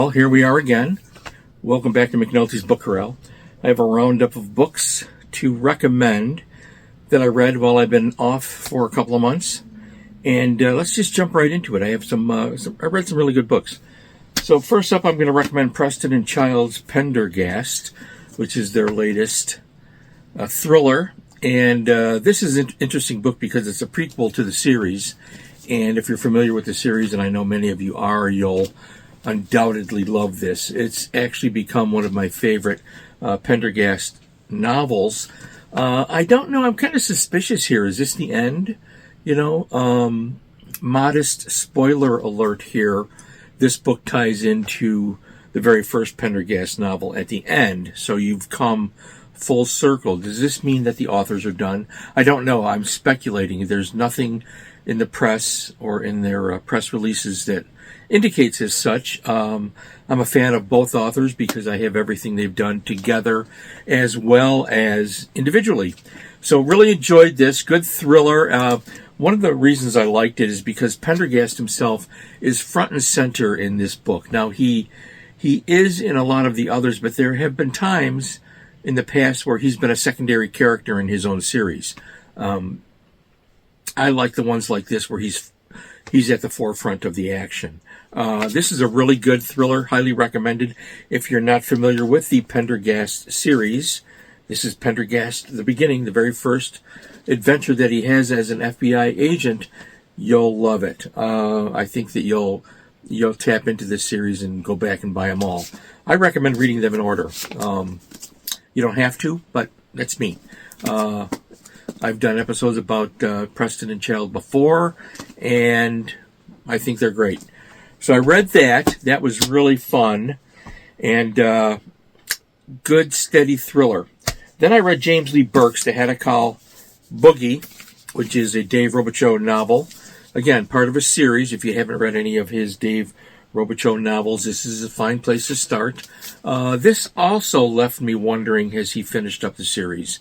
Well, here we are again. Welcome back to McNulty's Book Corral. I have a roundup of books to recommend that I read while I've been off for a couple of months. And let's just jump right into it. I have I read some really good books. So first up, I'm going to recommend Preston and Child's Pendergast, which is their latest thriller. And this is an interesting book because it's a prequel to the series. And if you're familiar with the series, and I know many of you are, you'll undoubtedly love this. It's actually become one of my favorite Pendergast novels. I don't know. I'm kind of suspicious here. Is this the end? Modest spoiler alert here. This book ties into the very first Pendergast novel at the end. So you've come full circle. Does this mean that the authors are done? I don't know. I'm speculating. There's nothing in the press or in their press releases that indicates as such. I'm a fan of both authors because I have everything they've done together as well as individually. So really enjoyed this. Good thriller. One of the reasons I liked it is because Pendergast himself is front and center in this book. Now, he is in a lot of the others, but there have been times in the past where he's been a secondary character in his own series. I like the ones like this where he's at the forefront of the action. This is a really good thriller, highly recommended. If you're not familiar with the Pendergast series, this is Pendergast, the beginning, the very first adventure that he has as an FBI agent. You'll love it. I think that you'll tap into this series and go back and buy them all. I recommend reading them in order. You don't have to, but that's me. I've done episodes about Preston and Child before, and I think they're great. So I read that. That was really fun, and good, steady thriller. Then I read James Lee Burke's The Hadacol Boogie, which is a Dave Robichaux novel. Again, part of a series. If you haven't read any of his Dave Robichaux novels, this is a fine place to start. This also left me wondering, has he finished up the series?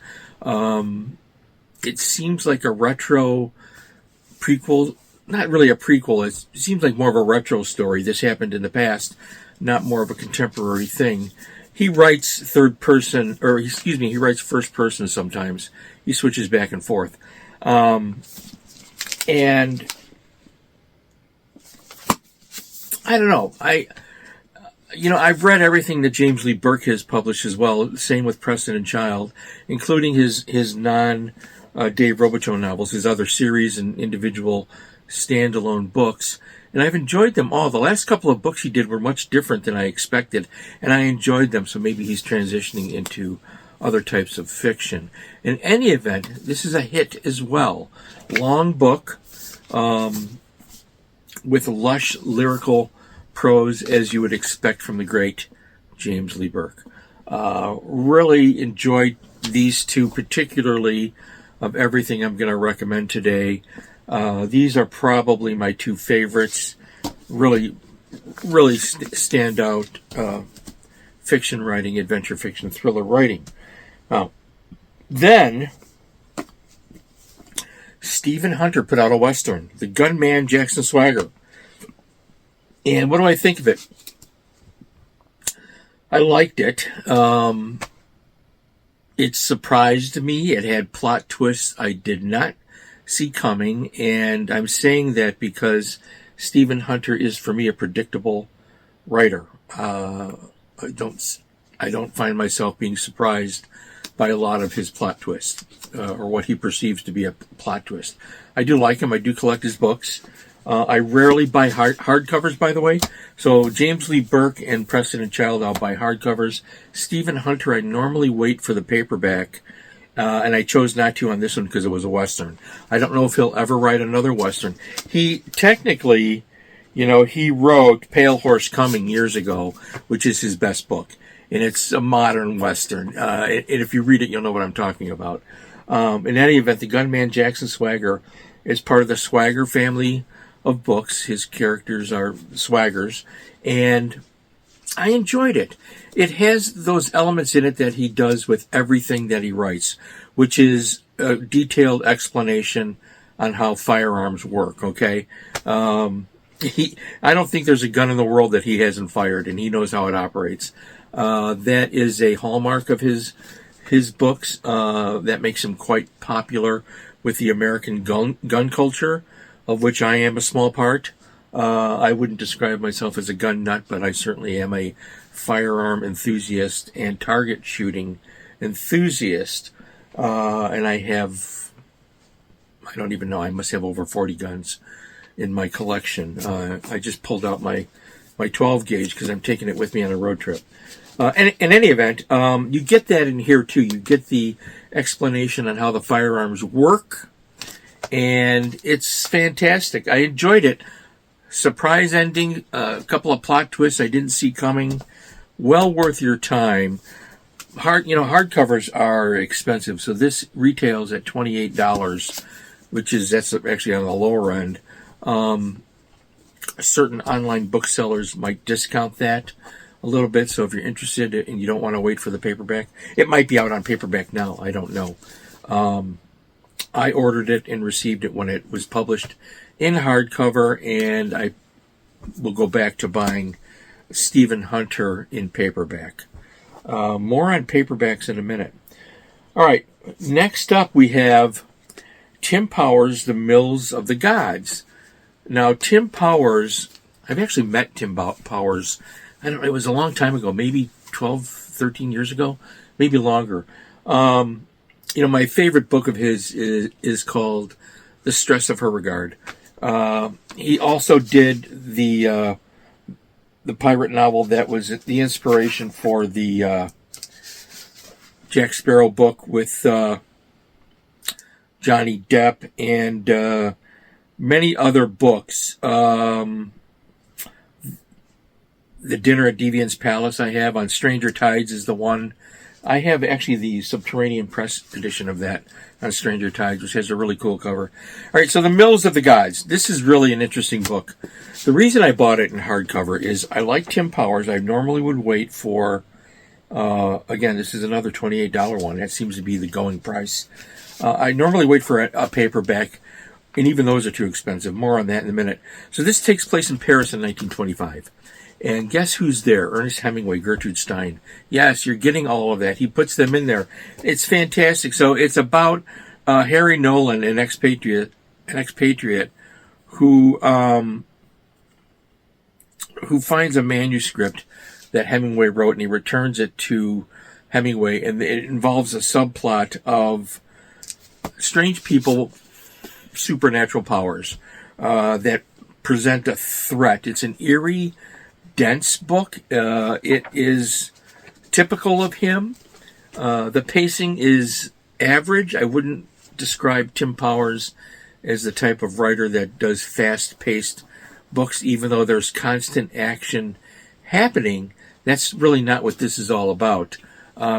It seems like a retro prequel. Not really a prequel. It seems like more of a retro story. This happened in the past, not more of a contemporary thing. He writes he writes first person sometimes. He switches back and forth. And I don't know. I've read everything that James Lee Burke has published as well. Same with Preston and Child, including his Dave Robichaux novels, his other series and individual standalone books. And I've enjoyed them all. The last couple of books he did were much different than I expected, and I enjoyed them. So maybe he's transitioning into other types of fiction. In any event, this is a hit as well. Long book, with lush lyrical prose as you would expect from the great James Lee Burke. Really enjoyed these two, particularly of everything I'm going to recommend today. These are probably my two favorites. Really stand out fiction writing, adventure fiction, thriller writing. Then Stephen Hunter put out a Western, The Gunman Jackson Swagger. And what do I think of it? I liked it. It surprised me. It had plot twists I did not see coming. And I'm saying that because Stephen Hunter is, for me, a predictable writer. I don't find myself being surprised by a lot of his plot twists, or what he perceives to be a plot twist. I do like him. I do collect his books. I rarely buy hardcovers, by the way. So James Lee Burke and Preston and Child, I'll buy hardcovers. Stephen Hunter, I normally wait for the paperback, and I chose not to on this one because it was a Western. I don't know if he'll ever write another Western. He technically, he wrote Pale Horse Coming years ago, which is his best book. And it's a modern Western. And if you read it, you'll know what I'm talking about. In any event, The Gunman Jackson Swagger is part of the Swagger family of books. His characters are swaggers, and I enjoyed it. It has those elements in it that he does with everything that he writes, which is a detailed explanation on how firearms work, okay? I don't think there's a gun in the world that he hasn't fired, and he knows how it operates. That is a hallmark of his books. That makes him quite popular with the American gun culture, of which I am a small part. I wouldn't describe myself as a gun nut, but I certainly am a firearm enthusiast and target shooting enthusiast. And I don't even know, I must have over 40 guns in my collection. I just pulled out my 12 gauge because I'm taking it with me on a road trip. In any event, you get that in here too. You get the explanation on how the firearms work, and it's fantastic. I enjoyed it. Surprise ending, a couple of plot twists I didn't see coming. Well worth your time. Hardcovers are expensive, so this retails at $28, that's actually on the lower end. Certain online booksellers might discount that a little bit, so if you're interested and you don't want to wait for the paperback, it might be out on paperback now, I don't know. I ordered it and received it when it was published in hardcover, and I will go back to buying Stephen Hunter in paperback. More on paperbacks in a minute. All right, next up we have Tim Powers, The Mills of the Gods. Now, Tim Powers, I've actually met Tim Powers, it was a long time ago, maybe 12, 13 years ago, maybe longer. My favorite book of his is called The Stress of Her Regard. He also did the pirate novel that was the inspiration for the Jack Sparrow book with Johnny Depp and many other books. The Dinner at Deviant's Palace I have on Stranger Tides is the one. I have actually the Subterranean Press edition of that on Stranger Tides, which has a really cool cover. All right, so The Mills of the Gods. This is really an interesting book. The reason I bought it in hardcover is I like Tim Powers. I normally would wait for, again, this is another $28 one. That seems to be the going price. I normally wait for a paperback, and even those are too expensive. More on that in a minute. So this takes place in Paris in 1925. And guess who's there? Ernest Hemingway, Gertrude Stein. Yes, you're getting all of that. He puts them in there. It's fantastic. So it's about Harry Nolan, an expatriate who finds a manuscript that Hemingway wrote, and he returns it to Hemingway, and it involves a subplot of strange people, supernatural powers that present a threat. It's an eerie, dense book. It is typical of him. The pacing is average. I wouldn't describe Tim Powers as the type of writer that does fast-paced books, even though there's constant action happening. That's really not what this is all about.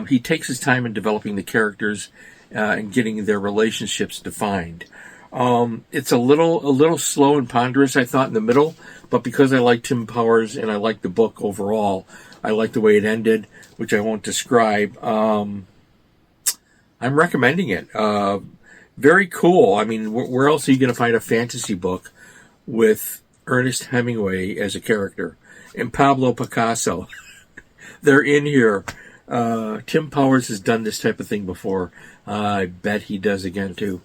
He takes his time in developing the characters and getting their relationships defined. It's a little slow and ponderous, I thought, in the middle, but because I like Tim Powers and I like the book overall, I like the way it ended, which I won't describe. I'm recommending it. Very cool. I mean, where else are you going to find a fantasy book with Ernest Hemingway as a character and Pablo Picasso? They're in here. Tim Powers has done this type of thing before. I bet he does again too.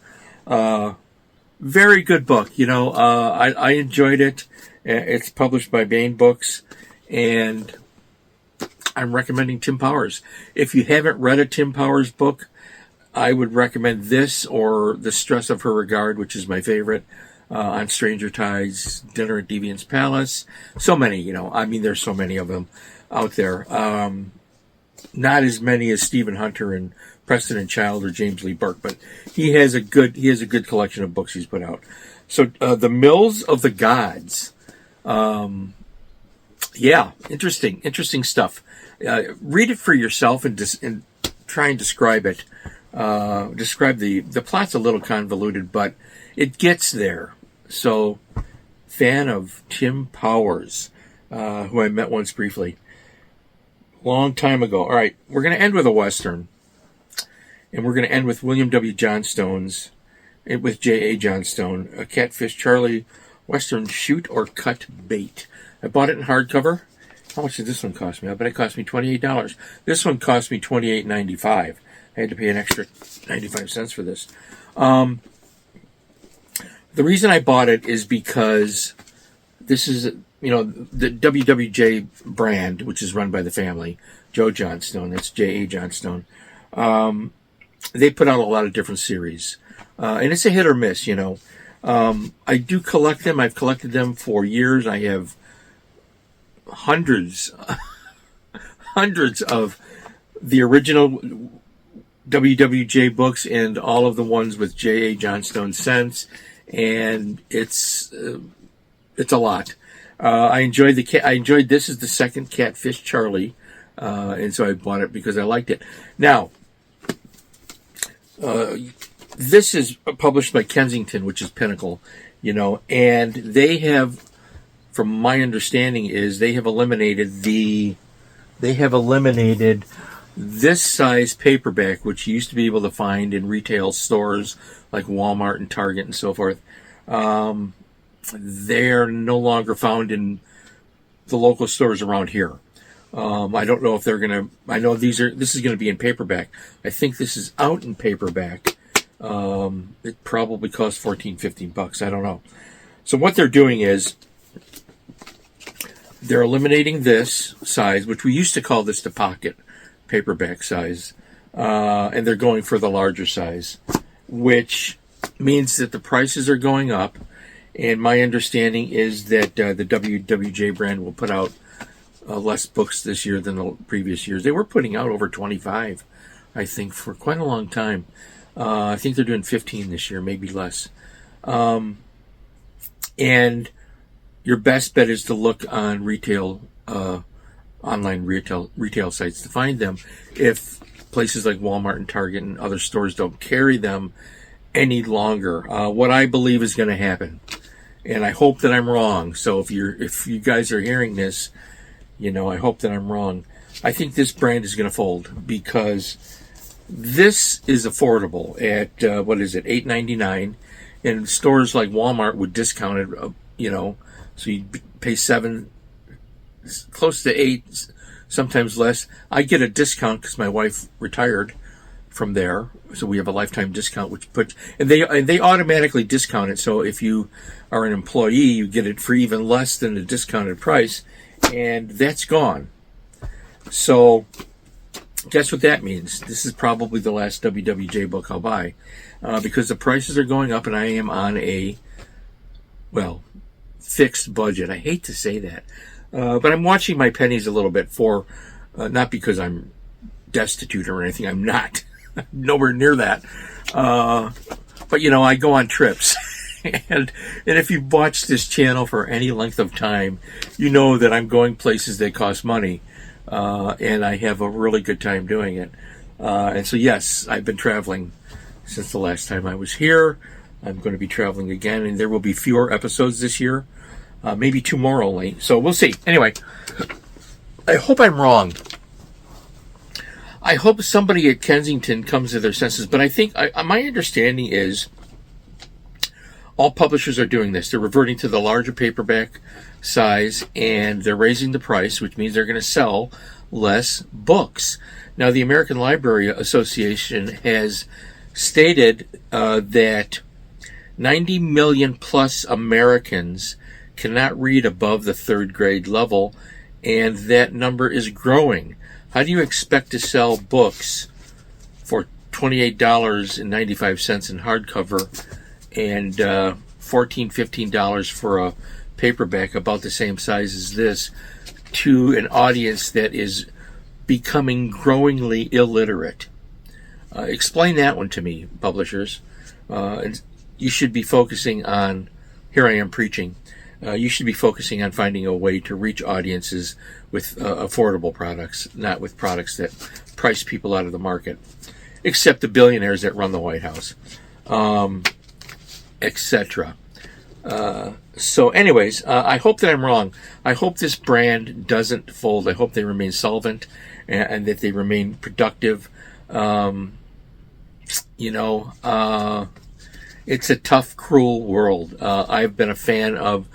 Very good book. I enjoyed it. It's published by Baen Books, and I'm recommending Tim Powers. If you haven't read a Tim Powers book, I would recommend this or The Stress of Her Regard, which is my favorite, on Stranger Tides, Dinner at Deviant's Palace. So many, there's so many of them out there. Not as many as Stephen Hunter and Preston and Child or James Lee Burke, but he has a good collection of books he's put out. So The Mills of the Gods. Interesting stuff. Read it for yourself and try and describe it. Describe the plot's a little convoluted, but it gets there. So, fan of Tim Powers, who I met once briefly. Long time ago. All right, we're going to end with a Western. And we're going to end with William W. Johnstone's, with J.A. Johnstone, Catfish Charlie Western Shoot or Cut Bait. I bought it in hardcover. How much did this one cost me? I bet it cost me $28. This one cost me $28.95. I had to pay an extra 95 cents for this. The reason I bought it is because this is, the WWJ brand, which is run by the family, Joe Johnstone, that's J.A. Johnstone. They put out a lot of different series. And it's a hit or miss, I do collect them. I've collected them for years. I have hundreds of the original WWJ books and all of the ones with J.A. Johnstone scents, and it's a lot. I enjoyed this is the second Catfish Charlie, and so I bought it because I liked it. Now, this is published by Kensington, which is Pinnacle, and they have, from my understanding, they have eliminated this size paperback, which you used to be able to find in retail stores like Walmart and Target and so forth. They're no longer found in the local stores around here. I don't know if they're gonna. I know this is gonna be in paperback. I think this is out in paperback. It probably costs $14-15. I don't know. So what they're doing is they're eliminating this size, which we used to call this the pocket paperback size, and they're going for the larger size, which means that the prices are going up. And my understanding is that the WWJ brand will put out less books this year than the previous years. They were putting out over 25, I think, for quite a long time. I think they're doing 15 this year, maybe less. And your best bet is to look on online retail sites to find them. If places like Walmart and Target and other stores don't carry them any longer, what I believe is going to happen, and I hope that I'm wrong. So if you guys are hearing this, I hope that I'm wrong. I think this brand is going to fold because this is affordable at $8.99, and stores like Walmart would discount it. So you pay $7, close to $8, sometimes less. I get a discount because my wife retired from there, so we have a lifetime discount, and they automatically discount it. So if you are an employee, you get it for even less than the discounted price, and that's gone. So guess what that means? This is probably the last WWJ book I'll buy, because the prices are going up, and I am on a fixed budget. I hate to say that, but I'm watching my pennies a little bit for, not because I'm destitute or anything. I'm not. Nowhere near that. But I go on trips. and if you've watched this channel for any length of time, you know that I'm going places that cost money. And I have a really good time doing it. And so, yes, I've been traveling since the last time I was here. I'm going to be traveling again, and there will be fewer episodes this year. Maybe 2 more only. So we'll see. Anyway, I hope I'm wrong. I hope somebody at Kensington comes to their senses. But I think my understanding is all publishers are doing this. They're reverting to the larger paperback size, and they're raising the price, which means they're going to sell less books. Now, the American Library Association has stated that 90 million plus Americans cannot read above the 3rd grade level, and that number is growing. How do you expect to sell books for $28.95 in hardcover and $14-15 for a paperback about the same size as this to an audience that is becoming growingly illiterate? Explain that one to me, publishers. You should be focusing on, here I am preaching, you should be focusing on finding a way to reach audiences with affordable products, not with products that price people out of the market, except the billionaires that run the White House, etc. So anyways, I hope that I'm wrong. I hope this brand doesn't fold. I hope they remain solvent and that they remain productive. It's a tough, cruel world. I've been a fan of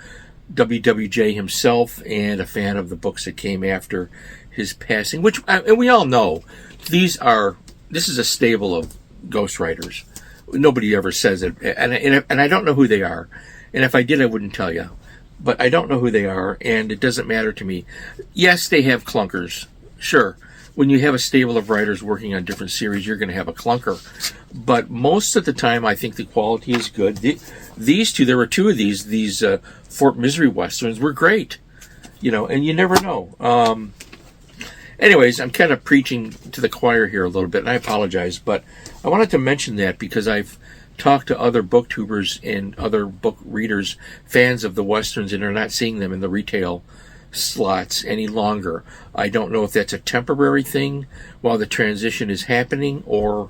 WWJ himself and a fan of the books that came after his passing, which, and we all know, this is a stable of ghostwriters. Nobody ever says it, and I don't know who they are. And if I did, I wouldn't tell you. But I don't know who they are, and it doesn't matter to me. Yes, they have clunkers. Sure. When you have a stable of writers working on different series, you're going to have a clunker. But most of the time, I think the quality is good. These two, there were two of these Fort Misery Westerns were great. And you never know. Anyways, I'm kind of preaching to the choir here a little bit, and I apologize. But I wanted to mention that because I've talked to other booktubers and other book readers, fans of the Westerns, and are not seeing them in the retail slots any longer. I don't know if that's a temporary thing while the transition is happening, or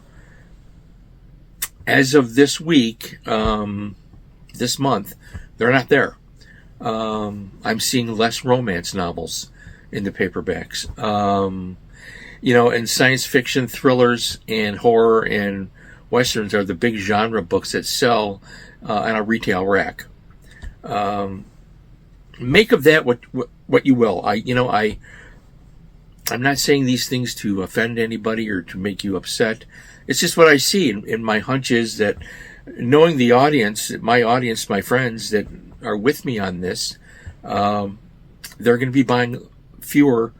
as of this week, this month, they're not there. I'm seeing less romance novels in the paperbacks. And science fiction, thrillers, and horror and Westerns are the big genre books that sell on a retail rack. Make of that what you will. I'm not saying these things to offend anybody or to make you upset. It's just what I see, and my hunch is that, knowing the audience, my friends that are with me on this, they're going to be buying fewer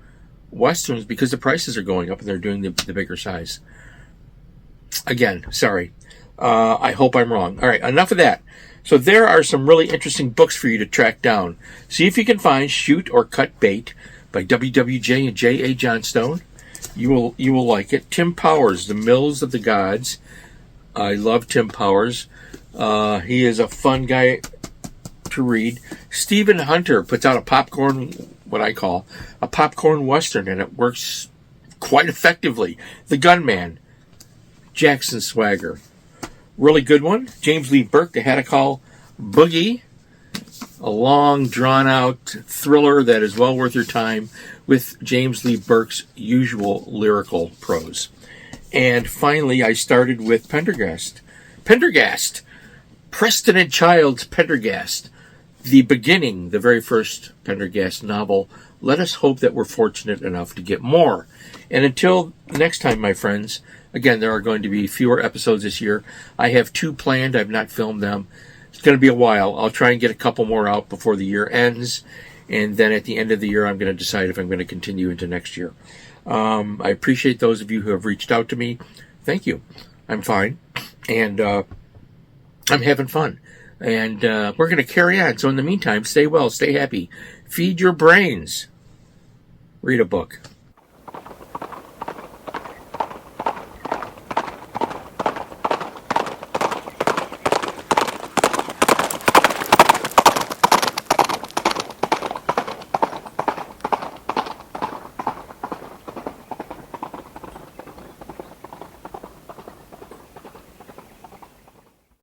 Westerns because the prices are going up and they're doing the bigger size. Again, sorry. I hope I'm wrong. All right, enough of that. So there are some really interesting books for you to track down. See if you can find Shoot or Cut Bait by WWJ and J.A. Johnstone. You will like it. Tim Powers, The Mills of the Gods. I love Tim Powers. He is a fun guy to read. Stephen Hunter puts out what I call a popcorn Western, and it works quite effectively. The Gunman, Jackson Swagger. Really good one. James Lee Burke, The Haddock Boogie. A long, drawn-out thriller that is well worth your time with James Lee Burke's usual lyrical prose. And finally, I started with Pendergast. Preston and Childs' Pendergast. The beginning, the very first Pendergast novel. Let us hope that we're fortunate enough to get more. And until next time, my friends, again, there are going to be fewer episodes this year. I have 2 planned. I've not filmed them. It's going to be a while. I'll try and get a couple more out before the year ends. And then at the end of the year, I'm going to decide if I'm going to continue into next year. I appreciate those of you who have reached out to me. Thank you. I'm fine. And I'm having fun. And we're going to carry on. So in the meantime, stay well, stay happy. Feed your brains. Read a book.